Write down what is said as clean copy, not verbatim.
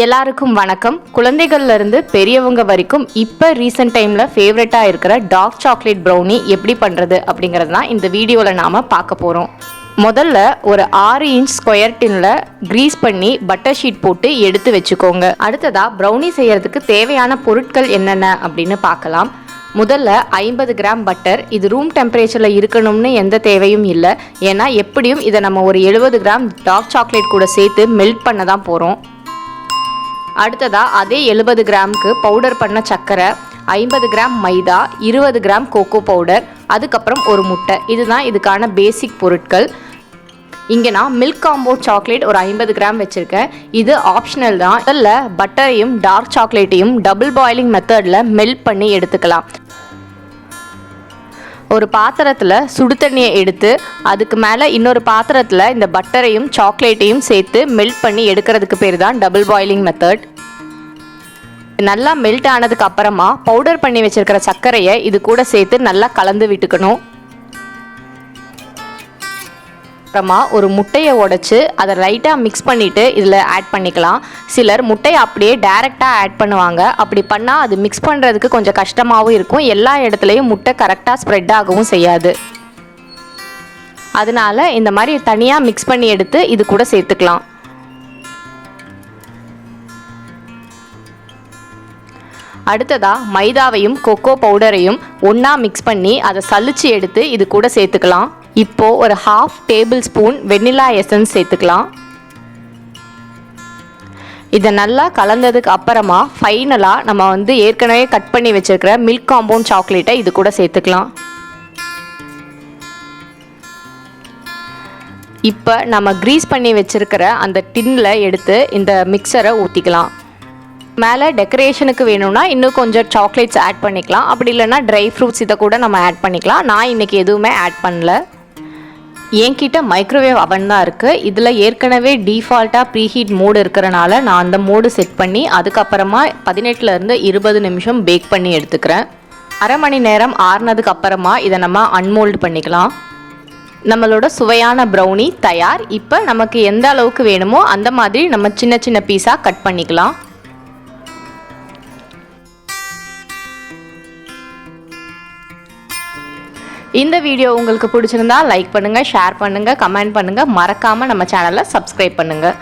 எல்லாருக்கும் வணக்கம். குழந்தைகள்ல இருந்து பெரியவங்க வரைக்கும் இப்போ ரீசெண்ட் டைமில் ஃபேவரட்டாக இருக்கிற டார்க் சாக்லேட் ப்ரௌனி எப்படி பண்ணுறது அப்படிங்கிறது தான் இந்த வீடியோவில் நாம் பார்க்க போகிறோம். முதல்ல ஒரு 6 இன்ச் ஸ்கொயர் டின்ல கிரீஸ் பண்ணி பட்டர் ஷீட் போட்டு எடுத்து வச்சுக்கோங்க. அடுத்ததாக ப்ரௌனி செய்யறதுக்கு தேவையான பொருட்கள் என்னென்ன அப்படின்னு பார்க்கலாம். முதல்ல 50 கிராம் பட்டர். இது ரூம் டெம்பரேச்சரில் இருக்கணும்னு எந்த தேவையும் இல்லை, ஏன்னா எப்படியும் இதை நம்ம ஒரு 70 கிராம் டார்க் சாக்லேட் கூட சேர்த்து மெல்ட் பண்ண தான் போகிறோம். அடுத்ததாக அதே 70 கிராமுக்கு பவுடர் பண்ண சர்க்கரை, 50 கிராம் மைதா, 20 கிராம் கோகோ பவுடர், அதுக்கப்புறம் ஒரு முட்டை. இதுதான் இதுக்கான பேசிக் பொருட்கள். இங்கே நான் மில்க் காம்பவுண்ட் சாக்லேட் ஒரு 50 கிராம் வச்சுருக்கேன். இது ஆப்ஷனல் தான். அதில் பட்டரையும் டார்க் சாக்லேட்டையும் டபுள் பாயிலிங் மெத்தடில் மெல்ட் பண்ணி எடுத்துக்கலாம். ஒரு பாத்திரத்தில் சுடு தண்ணியை எடுத்து அதுக்கு மேலே இன்னொரு பாத்திரத்தில் இந்த பட்டரையும் சாக்லேட்டையும் சேர்த்து மெல்ட் பண்ணி எடுக்கிறதுக்கு பேர் தான் டபுள் பாயிலிங் மெத்தட். நல்லா மெல்ட் ஆனதுக்கு அப்புறமா பவுடர் பண்ணி வச்சிருக்கிற சர்க்கரையை இது கூட சேர்த்து நல்லா கலந்து விட்டுக்கணும். அப்புறமா ஒரு முட்டையை உடைச்சு அதை லைட்டாக மிக்ஸ் பண்ணிவிட்டு இதில் ஆட் பண்ணிக்கலாம். சிலர் முட்டையை அப்படியே டைரெக்டாக ஆட் பண்ணுவாங்க. அப்படி பண்ணால் அது மிக்ஸ் பண்ணுறதுக்கு கொஞ்சம் கஷ்டமாகவும் இருக்கும். எல்லா இடத்துலையும் முட்டை கரெக்டாக ஸ்ப்ரெட் ஆகவும் செய்யாது. அதனால இந்த மாதிரி தனியாக மிக்ஸ் பண்ணி எடுத்து இது கூட சேர்த்துக்கலாம். அடுத்ததாக மைதாவையும் கொக்கோ பவுடரையும் ஒன்றா மிக்ஸ் பண்ணி அதை சலிச்சு எடுத்து இது கூட சேர்த்துக்கலாம். இப்போது ஒரு 1/2 டேபிள் ஸ்பூன் வெண்ணிலா எசன்ஸ் சேர்த்துக்கலாம். இதை நல்லா கலந்ததுக்கு அப்புறமா ஃபைனலாக நம்ம ஏற்கனவே கட் பண்ணி வச்சுருக்கிற மில்க் காம்பவுண்ட் சாக்லேட்டை இது கூட சேர்த்துக்கலாம். இப்போ நம்ம கிரீஸ் பண்ணி வச்சுருக்கிற அந்த டின்னில் எடுத்து இந்த மிக்சரை ஊற்றிக்கலாம். மேலே டெக்கரேஷனுக்கு வேணும்னா இன்னும் கொஞ்சம் சாக்லேட்ஸ் ஆட் பண்ணிக்கலாம். அப்படி இல்லைன்னா ட்ரை ஃப்ரூட்ஸ் இதை கூட நம்ம ஆட் பண்ணிக்கலாம். நான் இன்றைக்கி எதுவுமே ஆட் பண்ணல. என்கிட்ட மைக்ரோவேவ் அவன் தான் இருக்குது. இதில் ஏற்கனவே டிஃபால்ட்டாக ப்ரீஹீட் மோடு இருக்கிறனால நான் அந்த மோடு செட் பண்ணி அதுக்கப்புறமா 18 to 20 நிமிஷம் பேக் பண்ணி எடுத்துக்கிறேன். அரை மணி நேரம் ஆறுனதுக்கு அப்புறமா இதை நம்ம அன்மோல்டு பண்ணிக்கலாம். நம்மளோட சுவையான ப்ரௌனி தயார். இப்போ நமக்கு எந்த அளவுக்கு வேணுமோ அந்த மாதிரி நம்ம சின்ன சின்ன பீஸாக கட் பண்ணிக்கலாம். இந்த வீடியோ உங்களுக்கு பிடிச்சிருந்தா லைக் பண்ணுங்கள், ஷேர் பண்ணுங்கள், கமெண்ட் பண்ணுங்கள். மறக்காமல் நம்ம சேனலை சப்ஸ்கிரைப் பண்ணுங்கள்.